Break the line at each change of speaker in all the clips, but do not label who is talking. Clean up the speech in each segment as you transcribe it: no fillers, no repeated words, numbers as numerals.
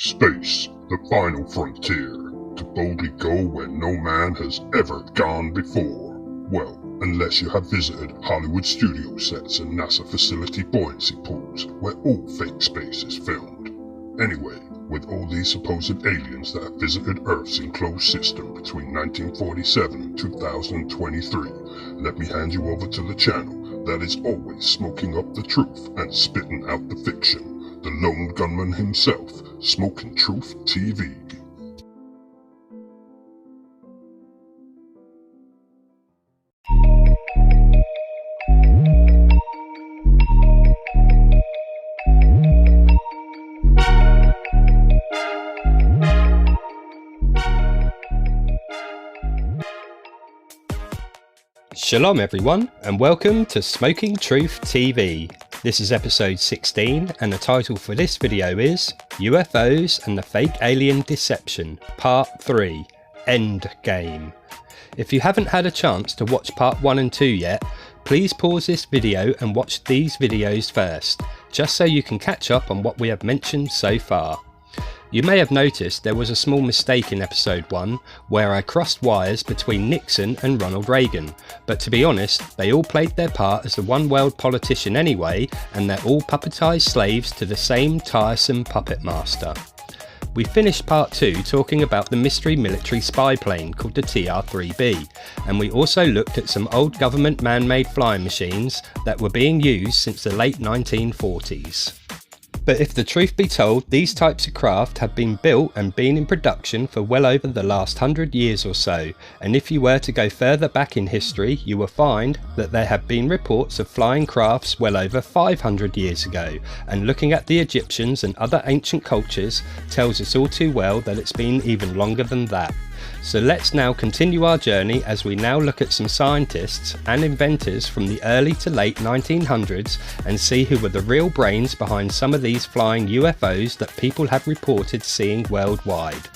Space, the final frontier, to boldly go where no man has ever gone before. Well, unless you have visited Hollywood studio sets and NASA facility buoyancy pools where all fake space is filmed. Anyway, with all these supposed aliens that have visited Earth's enclosed system between 1947 and 2023, let me hand you over to the channel that is always smoking up the truth and spitting out the fiction, the lone gunman himself, Smoking Truth TV.
Shalom everyone, and welcome to Smoking Truth TV. This is episode 16, and the title for this video is UFOs and the Fake Alien Deception, Part 3, Endgame. If you haven't had a chance to watch Part 1 and 2 yet, please pause this video and watch these videos first, just so you can catch up on what we have mentioned so far. You may have noticed there was a small mistake in episode 1 where I crossed wires between Nixon and Ronald Reagan, but to be honest, they all played their part as the one world politician anyway, and they're all puppetized slaves to the same tiresome puppet master. We finished part 2 talking about the mystery military spy plane called the TR-3B, and we also looked at some old government man-made flying machines that were being used since the late 1940s. But if the truth be told, these types of craft have been built and been in production for well over the last 100 years or so, and if you were to go further back in history, you will find that there have been reports of flying crafts well over 500 years ago, and looking at the Egyptians and other ancient cultures tells us all too well that it's been even longer than that. So let's now continue our journey as we now look at some scientists and inventors from the early to late 1900s and see who were the real brains behind some of these flying UFOs that people have reported seeing worldwide.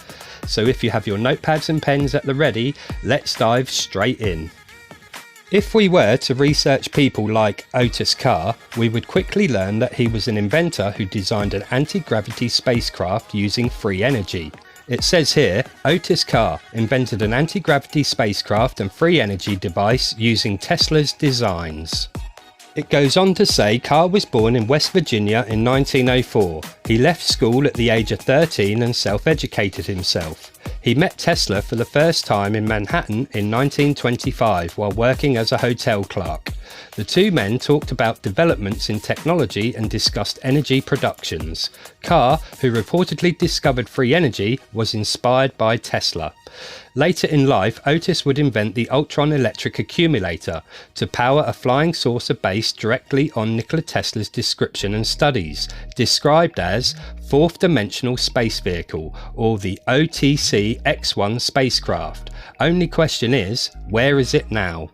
So if you have your notepads and pens at the ready, let's dive straight in. If we were to research people like Otis Carr, we would quickly learn that he was an inventor who designed an anti-gravity spacecraft using free energy. It says here, Otis Carr invented an anti-gravity spacecraft and free energy device using Tesla's designs. It goes on to say Carr was born in West Virginia in 1904. He left school at the age of 13 and self-educated himself. He met Tesla for the first time in Manhattan in 1925 while working as a hotel clerk. The two men talked about developments in technology and discussed energy productions. Carr, who reportedly discovered free energy, was inspired by Tesla. Later in life, Otis would invent the Ultron electric accumulator to power a flying saucer based directly on Nikola Tesla's description and studies, described as Fourth Dimensional Space Vehicle, or the OTC X-1 spacecraft. Only question is, where is it now?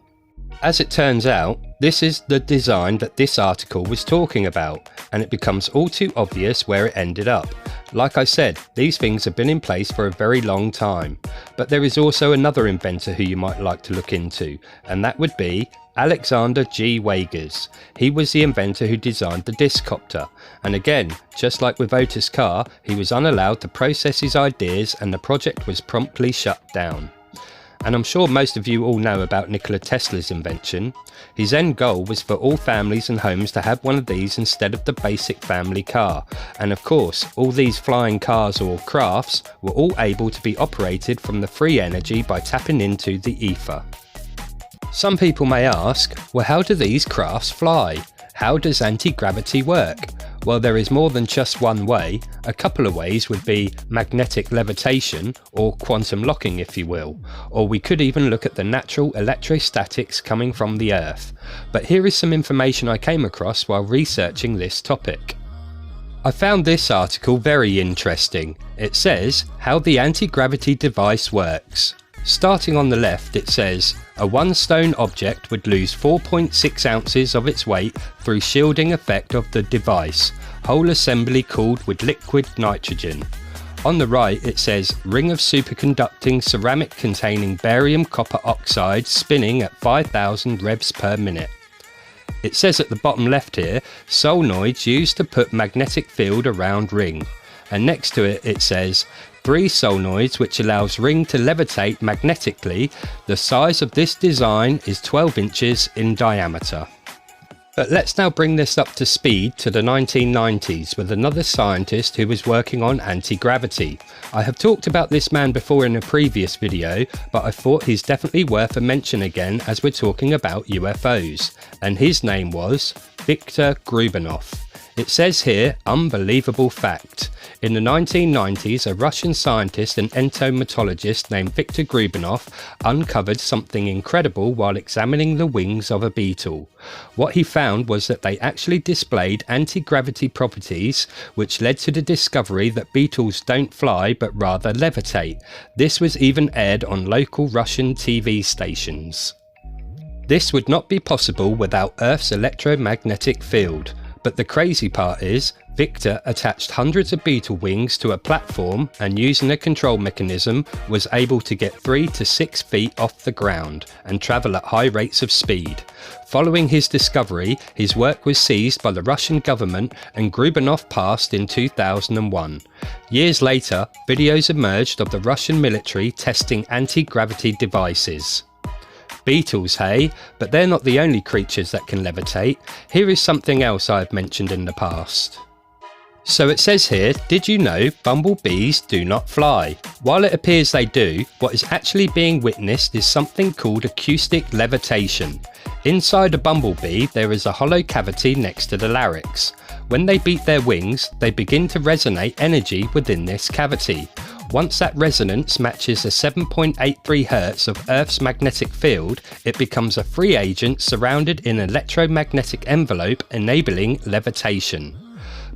As it turns out, this is the design that this article was talking about, and it becomes all too obvious where it ended up. Like I said, these things have been in place for a very long time, but there is also another inventor who you might like to look into, and that would be Alexander G. Weigers. He was the inventor who designed the Discopter, and again, just like with Otis Carr, he was unallowed to process his ideas and the project was promptly shut down. And I'm sure most of you all know about Nikola Tesla's invention. His end goal was for all families and homes to have one of these instead of the basic family car. And of course, all these flying cars or crafts were all able to be operated from the free energy by tapping into the ether. Some people may ask, well, how do these crafts fly? How does anti-gravity work? Well, there is more than just one way. A couple of ways would be magnetic levitation, or quantum locking if you will, or we could even look at the natural electrostatics coming from the Earth. But here is some information I came across while researching this topic. I found this article very interesting. It says, how the anti-gravity device works. Starting on the left, it says, a one-stone object would lose 4.6 ounces of its weight through shielding effect of the device, whole assembly cooled with liquid nitrogen. On the right, it says, ring of superconducting ceramic containing barium copper oxide spinning at 5,000 revs per minute. It says at the bottom left here, solenoids used to put magnetic field around ring. and next to it it says 3 solenoids which allows ring to levitate magnetically. The size of this design is 12 inches in diameter. But let's now bring this up to speed to the 1990s with another scientist who was working on anti-gravity. I have talked about this man before in a previous video, but I thought he's definitely worth a mention again as we're talking about UFOs, and his name was Viktor Grubunov. It says here, unbelievable fact. In the 1990s, a Russian scientist and entomologist named Viktor Grubunov uncovered something incredible while examining the wings of a beetle. What he found was that they actually displayed anti-gravity properties, which led to the discovery that beetles don't fly but rather levitate. This was even aired on local Russian TV stations. This would not be possible without Earth's electromagnetic field. But the crazy part is, Viktor attached hundreds of beetle wings to a platform and using a control mechanism was able to get 3 to 6 feet off the ground and travel at high rates of speed. Following his discovery, his work was seized by the Russian government and Grubunov passed in 2001. Years later, videos emerged of the Russian military testing anti-gravity devices. Beetles, hey? But they're not the only creatures that can levitate. Here is something else I have mentioned in the past. So it says here, did you know bumblebees do not fly? While it appears they do, what is actually being witnessed is something called acoustic levitation. Inside a bumblebee there is a hollow cavity next to the larynx. When they beat their wings, they begin to resonate energy within this cavity. Once that resonance matches the 7.83 Hz of Earth's magnetic field, it becomes a free agent surrounded in an electromagnetic envelope, enabling levitation.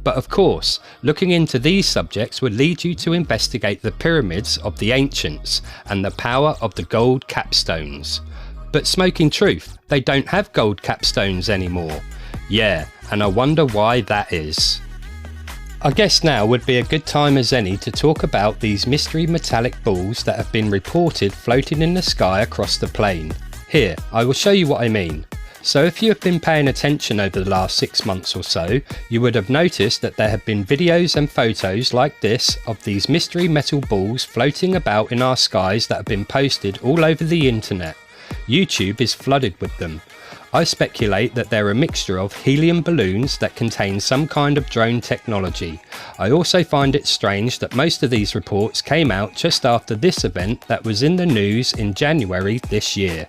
But of course, looking into these subjects would lead you to investigate the pyramids of the ancients and the power of the gold capstones. But Smoking Truth, they don't have gold capstones anymore. Yeah, and I wonder why that is. I guess now would be a good time as any to talk about these mystery metallic balls that have been reported floating in the sky across the plane. Here, I will show you what I mean. So if you have been paying attention over the last 6 months or so, you would have noticed that there have been videos and photos like this of these mystery metal balls floating about in our skies that have been posted all over the internet. YouTube is flooded with them. I speculate that they're a mixture of helium balloons that contain some kind of drone technology. I also find it strange that most of these reports came out just after this event that was in the news in January this year.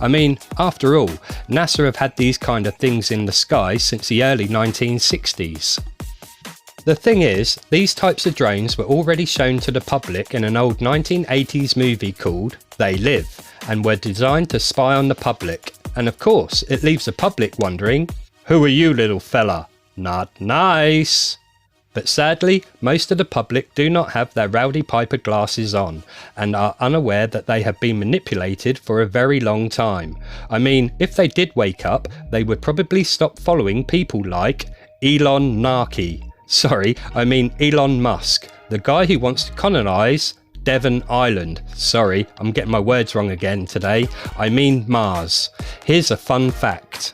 I mean, after all, NASA have had these kind of things in the sky since the early 1960s. The thing is, these types of drones were already shown to the public in an old 1980s movie called They Live, and were designed to spy on the public. And of course, it leaves the public wondering, who are you, little fella? Not nice. But sadly, most of the public do not have their Rowdy Piper glasses on, and are unaware that they have been manipulated for a very long time. I mean, if they did wake up, they would probably stop following people like Elon Musk, the guy who wants to colonise Devon Island. Sorry, I'm getting my words wrong again today. I mean Mars. Here's a fun fact.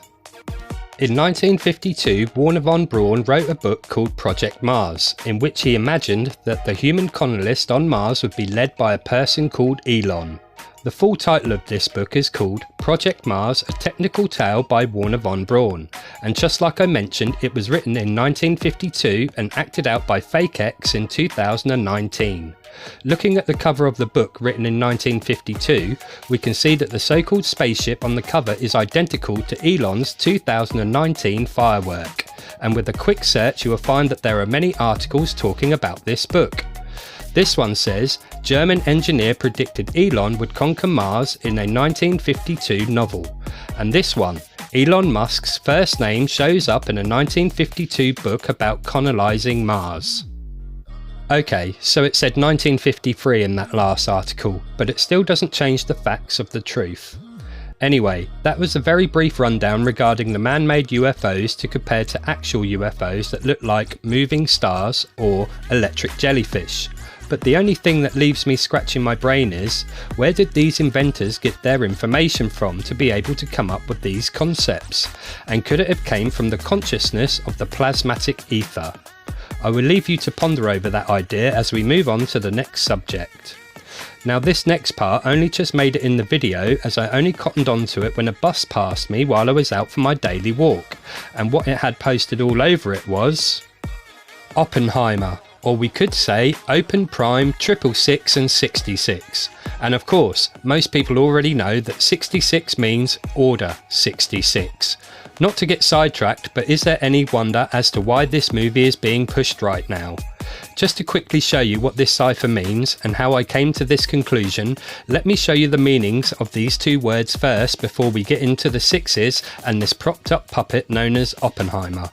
In 1952, Wernher von Braun wrote a book called Project Mars, in which he imagined that the human colonist on Mars would be led by a person called Elon. The full title of this book is called Project Mars, a technical tale by Wernher von Braun, and just like I mentioned, it was written in 1952 and acted out by FakeX in 2019. Looking at the cover of the book written in 1952, we can see that the so-called spaceship on the cover is identical to Elon's 2019 firework, and with a quick search you will find that there are many articles talking about this book. This one says, German engineer predicted Elon would conquer Mars in a 1952 novel. And this one, Elon Musk's first name shows up in a 1952 book about colonising Mars. Okay, so it said 1953 in that last article, but it still doesn't change the facts of the truth. Anyway, that was a very brief rundown regarding the man-made UFOs to compare to actual UFOs that look like moving stars or electric jellyfish. But the only thing that leaves me scratching my brain is, where did these inventors get their information from to be able to come up with these concepts? And could it have came from the consciousness of the plasmatic ether? I will leave you to ponder over that idea as we move on to the next subject. Now this next part only just made it in the video as I only cottoned onto it when a bus passed me while I was out for my daily walk, and what it had posted all over it was Oppenheimer, or we could say Open Prime 666 and 66. And of course, most people already know that 66 means Order 66. Not to get sidetracked, but is there any wonder as to why this movie is being pushed right now? Just to quickly show you what this cipher means and how I came to this conclusion, let me show you the meanings of these two words first before we get into the sixes and this propped up puppet known as Oppenheimer.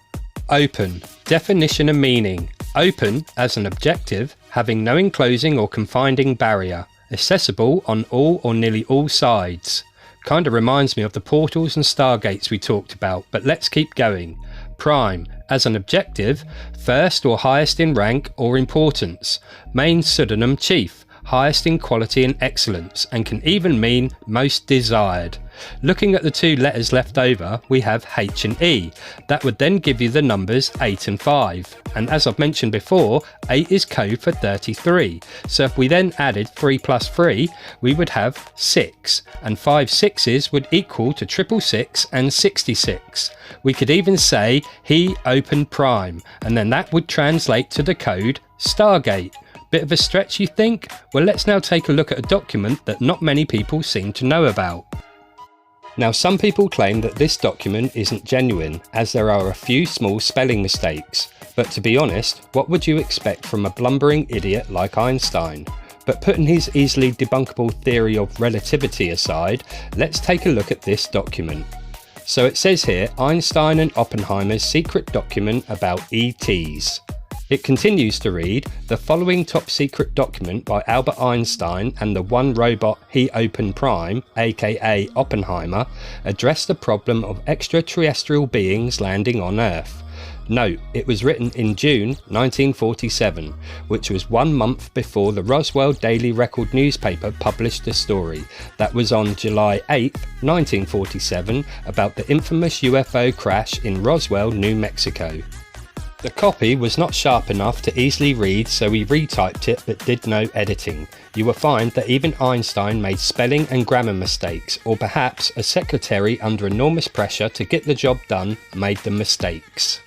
Open. Definition and meaning. Open as an objective, having no enclosing or confining barrier, accessible on all or nearly all sides. Kinda reminds me of the portals and stargates we talked about, but let's keep going. Prime, as an objective, first or highest in rank or importance. Main pseudonym chief, highest in quality and excellence, and can even mean most desired. Looking at the two letters left over, we have H and E. That would then give you the numbers 8 and 5. And as I've mentioned before, 8 is code for 33. So if we then added 3 plus 3, we would have 6. And 5 sixes would equal to 666 and 66. We could even say he opened Prime, and then that would translate to the code Stargate. Bit of a stretch, you think? Well, let's now take a look at a document that not many people seem to know about. Now, some people claim that this document isn't genuine, as there are a few small spelling mistakes. But to be honest, what would you expect from a blumbering idiot like Einstein? But putting his easily debunkable theory of relativity aside, let's take a look at this document. So it says here, Einstein and Oppenheimer's secret document about ETs. It continues to read, the following top secret document by Albert Einstein and the one robot he opened Prime, aka Oppenheimer, addressed the problem of extraterrestrial beings landing on Earth. Note, it was written in June 1947, which was 1 month before the Roswell Daily Record newspaper published the story that was on July 8, 1947, about the infamous UFO crash in Roswell, New Mexico. The copy was not sharp enough to easily read, so we retyped it but did no editing. You will find that even Einstein made spelling and grammar mistakes, or perhaps a secretary under enormous pressure to get the job done made the mistakes.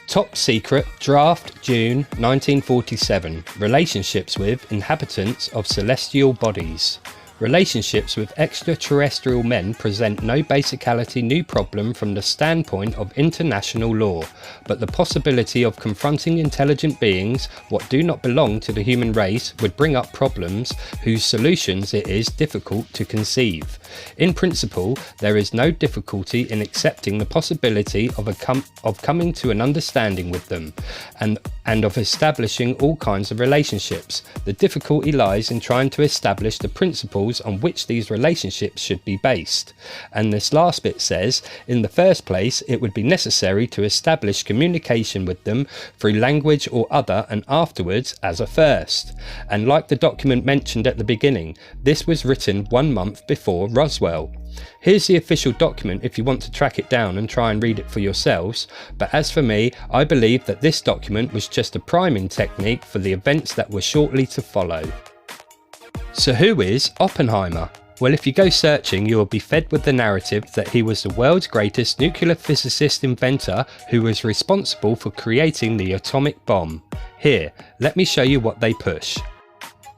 Top secret, draft, June 1947, relationships with inhabitants of celestial bodies. Relationships with extraterrestrial men present no basicality new problem from the standpoint of international law, but the possibility of confronting intelligent beings what do not belong to the human race would bring up problems whose solutions it is difficult to conceive. In principle, there is no difficulty in accepting the possibility of coming to an understanding with them, and of establishing all kinds of relationships. The difficulty lies in trying to establish the principles on which these relationships should be based. And this last bit says, in the first place, it would be necessary to establish communication with them through language or other, and afterwards as a first. And like the document mentioned at the beginning, this was written 1 month before Roswell. Here's the official document if you want to track it down and try and read it for yourselves, but as for me, I believe that this document was just a priming technique for the events that were shortly to follow. So who is Oppenheimer? Well, if you go searching, you will be fed with the narrative that he was the world's greatest nuclear physicist inventor who was responsible for creating the atomic bomb. Here, let me show you what they push.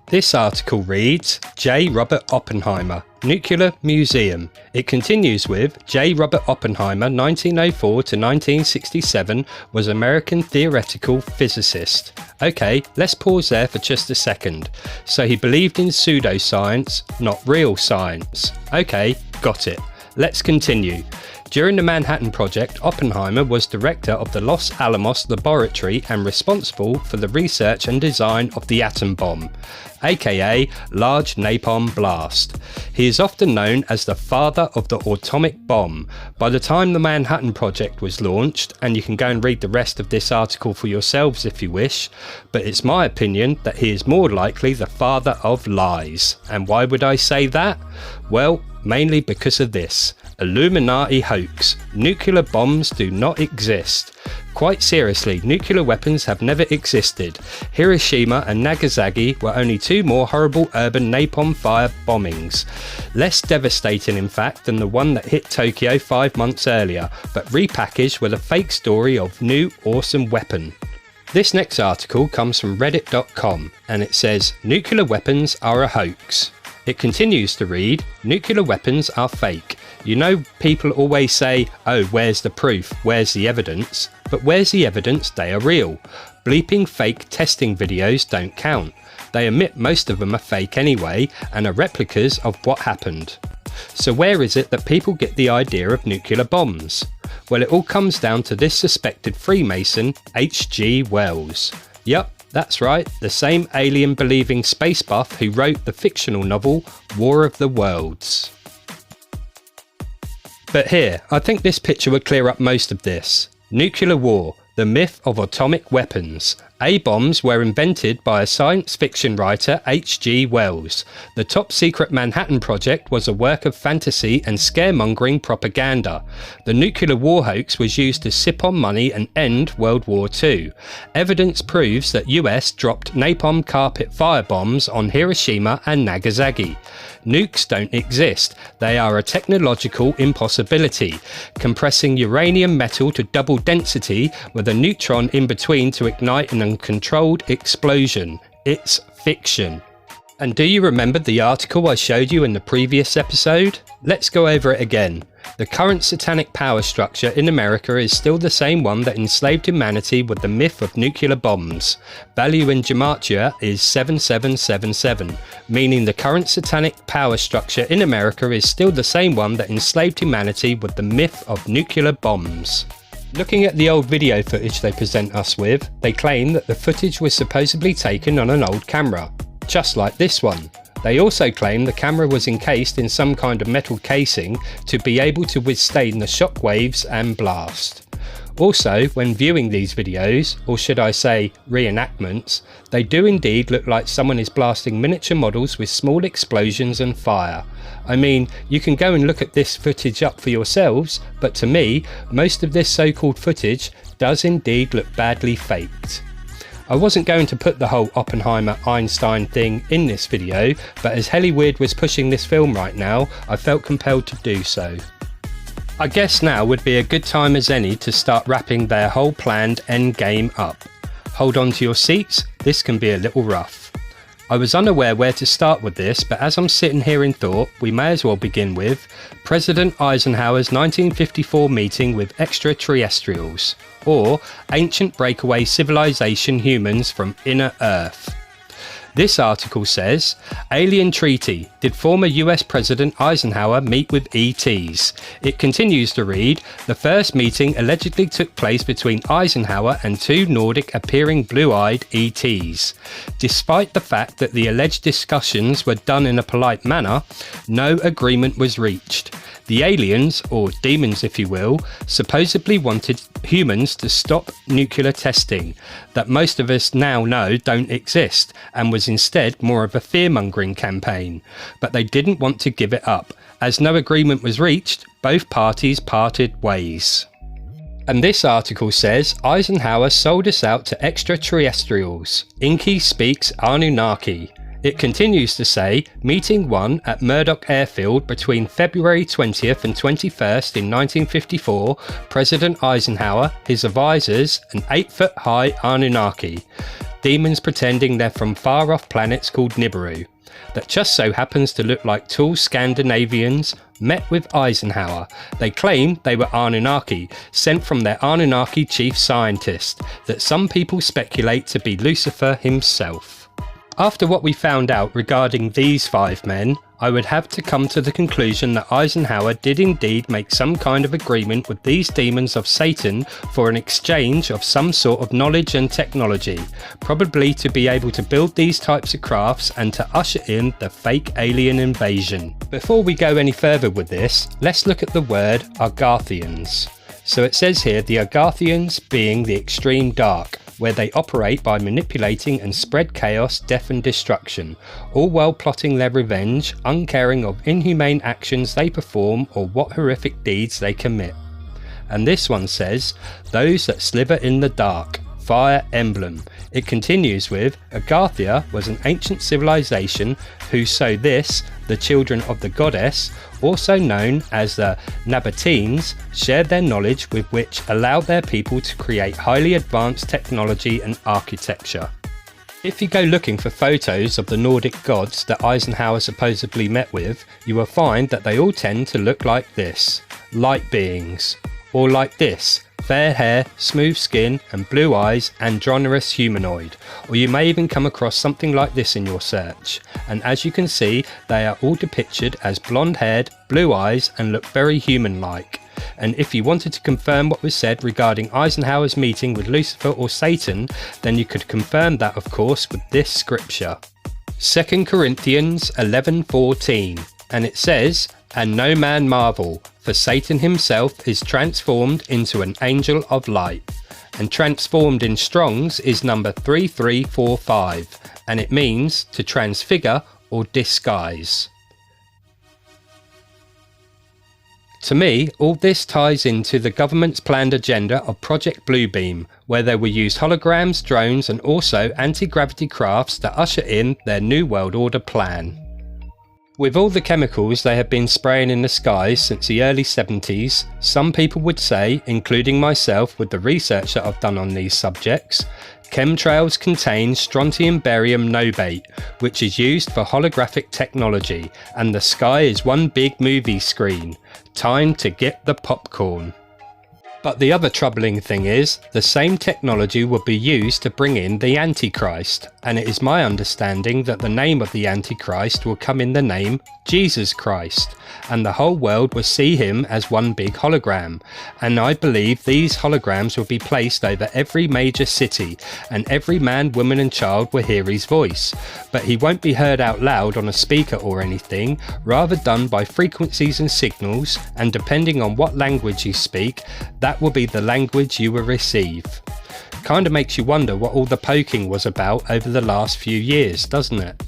This article reads, J. Robert Oppenheimer, Nuclear Museum. It continues with, J. Robert Oppenheimer, 1904 to 1967, was American theoretical physicist. Okay, let's pause there for just a second. So he believed in pseudoscience, not real science. Okay, got it. Let's continue. During the Manhattan Project, Oppenheimer was director of the Los Alamos Laboratory and responsible for the research and design of the atom bomb, aka Large Napalm Blast. He is often known as the father of the atomic bomb. By the time the Manhattan Project was launched, and you can go and read the rest of this article for yourselves if you wish, but it's my opinion that he is more likely the father of lies. And why would I say that? Well, mainly because of this. Illuminati hoax. Nuclear bombs do not exist. Quite seriously, nuclear weapons have never existed. Hiroshima and Nagasaki were only two more horrible urban napalm fire bombings. Less devastating in fact than the one that hit Tokyo 5 months earlier, but repackaged with a fake story of new awesome weapon. This next article comes from reddit.com and it says, nuclear weapons are a hoax. It continues to read, nuclear weapons are fake. You know, people always say, oh, where's the proof? Where's the evidence? But where's the evidence they are real? Bleeping fake testing videos don't count. They admit most of them are fake anyway and are replicas of what happened. So where is it that people get the idea of nuclear bombs? Well, it all comes down to this suspected Freemason, H.G. Wells. Yup, that's right, the same alien-believing space buff who wrote the fictional novel War of the Worlds. But here, I think this picture would clear up most of this. Nuclear war, the myth of atomic weapons. A-bombs were invented by a science fiction writer, H.G. Wells. The top-secret Manhattan Project was a work of fantasy and scaremongering propaganda. The nuclear war hoax was used to sip on money and end World War II. Evidence proves that US dropped napalm carpet firebombs on Hiroshima and Nagasaki. Nukes don't exist. They are a technological impossibility, compressing uranium metal to double density with a neutron in between to ignite an uncontrolled explosion. It's fiction. And do you remember the article I showed you in the previous episode? Let's go over it again. The current satanic power structure in America is still the same one that enslaved humanity with the myth of nuclear bombs. Value in gematria is 7777, meaning the current satanic power structure in America is still the same one that enslaved humanity with the myth of nuclear bombs. Looking at the old video footage they present us with, they claim that the footage was supposedly taken on an old camera, just like this one. They also claim the camera was encased in some kind of metal casing to be able to withstand the shock waves and blast. Also, when viewing these videos, or should I say reenactments, they do indeed look like someone is blasting miniature models with small explosions and fire. I mean, you can go and look at this footage up for yourselves, but to me, most of this so-called footage does indeed look badly faked. I wasn't going to put the whole Oppenheimer-Einstein thing in this video, but as Hollywood was pushing this film right now, I felt compelled to do so. I guess now would be a good time as any to start wrapping their whole planned endgame up. Hold on to your seats, this can be a little rough. I was unaware where to start with this, but as I'm sitting here in thought, we may as well begin with President Eisenhower's 1954 meeting with extraterrestrials, or ancient breakaway civilization humans from inner Earth. This article says, Alien Treaty. Did former US President Eisenhower meet with ETs? It continues to read, the first meeting allegedly took place between Eisenhower and two Nordic-appearing blue-eyed ETs. Despite the fact that the alleged discussions were done in a polite manner, no agreement was reached. The aliens, or demons if you will, supposedly wanted humans to stop nuclear testing, that most of us now know don't exist, and was instead more of a fear-mongering campaign. But they didn't want to give it up. As no agreement was reached, both parties parted ways. And this article says, Eisenhower sold us out to extraterrestrials. Inky speaks Anunnaki. It continues to say, meeting 1 at Murdoch Airfield between February 20th and 21st in 1954, President Eisenhower, his advisors, and 8-foot-high Anunnaki. Demons pretending they're from far-off planets called Nibiru, that just so happens to look like tall Scandinavians, met with Eisenhower. They claim they were Anunnaki, sent from their Anunnaki chief scientist, that some people speculate to be Lucifer himself. After what we found out regarding these 5 men, I would have to come to the conclusion that Eisenhower did indeed make some kind of agreement with these demons of Satan for an exchange of some sort of knowledge and technology, probably to be able to build these types of crafts and to usher in the fake alien invasion. Before we go any further with this, let's look at the word Argathians. So it says here the Argathians being the extreme dark, where they operate by manipulating and spread chaos, death and destruction, all while plotting their revenge, uncaring of inhumane actions they perform or what horrific deeds they commit. And this one says, those that slither in the dark. Fire Emblem. It continues with, Agarthia was an ancient civilization who so this, the children of the goddess, also known as the Nabateans, shared their knowledge with which allowed their people to create highly advanced technology and architecture. If you go looking for photos of the Nordic gods that Eisenhower supposedly met with, you will find that they all tend to look like this, light beings, or like this, fair hair, smooth skin and blue eyes, androgynous humanoid, or you may even come across something like this in your search, and as you can see they are all depicted as blonde haired, blue eyes and look very human like. And if you wanted to confirm what was said regarding Eisenhower's meeting with Lucifer or Satan, then you could confirm that of course with this scripture. 2 Corinthians 11:14, and it says, and no man marvel, for Satan himself is transformed into an angel of light. And transformed in Strong's is number 3345, and it means to transfigure or disguise. To me, all this ties into the government's planned agenda of Project Bluebeam, where they will use holograms, drones and also anti-gravity crafts to usher in their New World Order plan. With all the chemicals they have been spraying in the skies since the early 70s, some people would say, including myself with the research that I've done on these subjects, chemtrails contain strontium barium nobate, which is used for holographic technology, and the sky is one big movie screen. Time to get the popcorn. But the other troubling thing is, the same technology will be used to bring in the Antichrist, and it is my understanding that the name of the Antichrist will come in the name Jesus Christ, and the whole world will see him as one big hologram, and I believe these holograms will be placed over every major city, and every man, woman and child will hear his voice, but he won't be heard out loud on a speaker or anything, rather done by frequencies and signals, and depending on what language you speak, that will be the language you will receive. Kinda makes you wonder what all the poking was about over the last few years, doesn't it?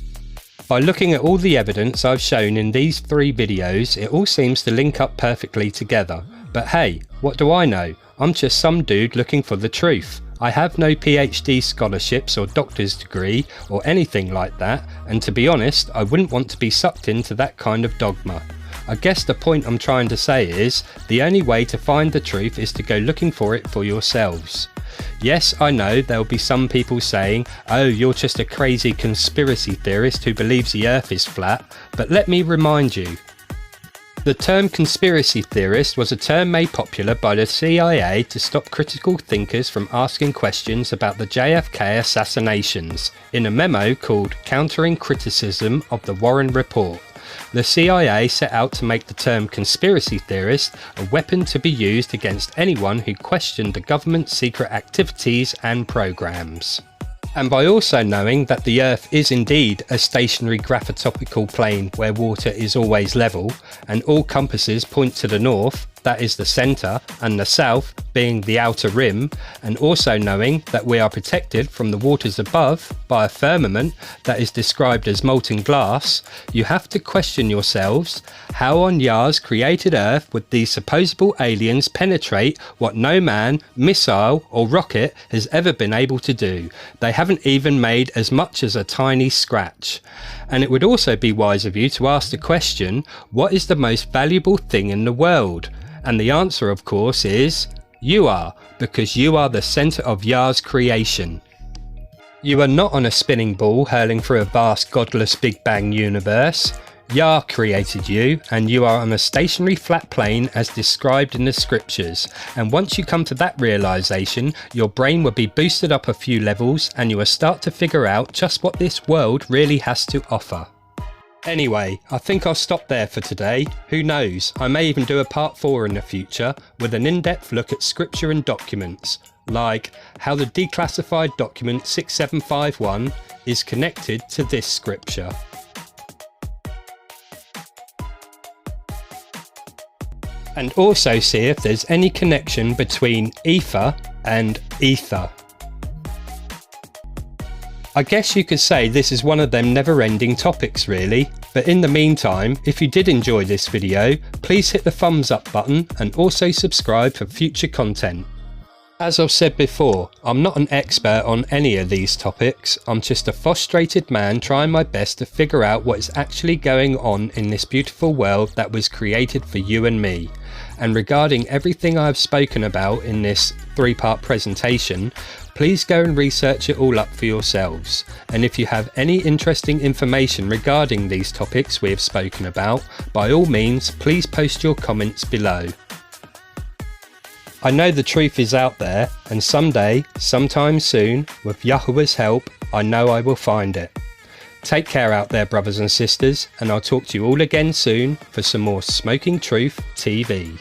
By looking at all the evidence I've shown in these 3 videos, it all seems to link up perfectly together. But hey, what do I know? I'm just some dude looking for the truth. I have no PhD scholarships or doctor's degree or anything like that, and to be honest, I wouldn't want to be sucked into that kind of dogma. I guess the point I'm trying to say is, the only way to find the truth is to go looking for it for yourselves. Yes, I know there will be some people saying, oh, you're just a crazy conspiracy theorist who believes the earth is flat, but let me remind you. The term conspiracy theorist was a term made popular by the CIA to stop critical thinkers from asking questions about the JFK assassinations, in a memo called Countering Criticism of the Warren Report. The CIA set out to make the term conspiracy theorist a weapon to be used against anyone who questioned the government's secret activities and programs. And by also knowing that the Earth is indeed a stationary graphitopical plane where water is always level, and all compasses point to the north, that is the centre, and the south being the outer rim, and also knowing that we are protected from the waters above by a firmament that is described as molten glass, you have to question yourselves, how on Yah's created Earth would these supposable aliens penetrate what no man, missile or rocket has ever been able to do? They haven't even made as much as a tiny scratch. And it would also be wise of you to ask the question, what is the most valuable thing in the world? And the answer, of course, is you are, because you are the centre of Yah's creation. You are not on a spinning ball hurling through a vast godless Big Bang universe. Yah created you, and you are on a stationary flat plane as described in the scriptures, and once you come to that realisation, your brain will be boosted up a few levels and you will start to figure out just what this world really has to offer. Anyway, I think I'll stop there for today. Who knows, I may even do a part 4 in the future with an in-depth look at scripture and documents, like how the declassified document 6751 is connected to this scripture. And also see if there's any connection between ether and ether. I guess you could say this is one of them never-ending topics really, but in the meantime, if you did enjoy this video, please hit the thumbs up button and also subscribe for future content. As I've said before, I'm not an expert on any of these topics, I'm just a frustrated man trying my best to figure out what is actually going on in this beautiful world that was created for you and me. And regarding everything I've spoken about in this 3-part presentation, please go and research it all up for yourselves. And if you have any interesting information regarding these topics we have spoken about, by all means, please post your comments below. I know the truth is out there, and someday, sometime soon, with Yahuwah's help, I know I will find it. Take care out there, brothers and sisters, and I'll talk to you all again soon for some more Smoking Truth TV.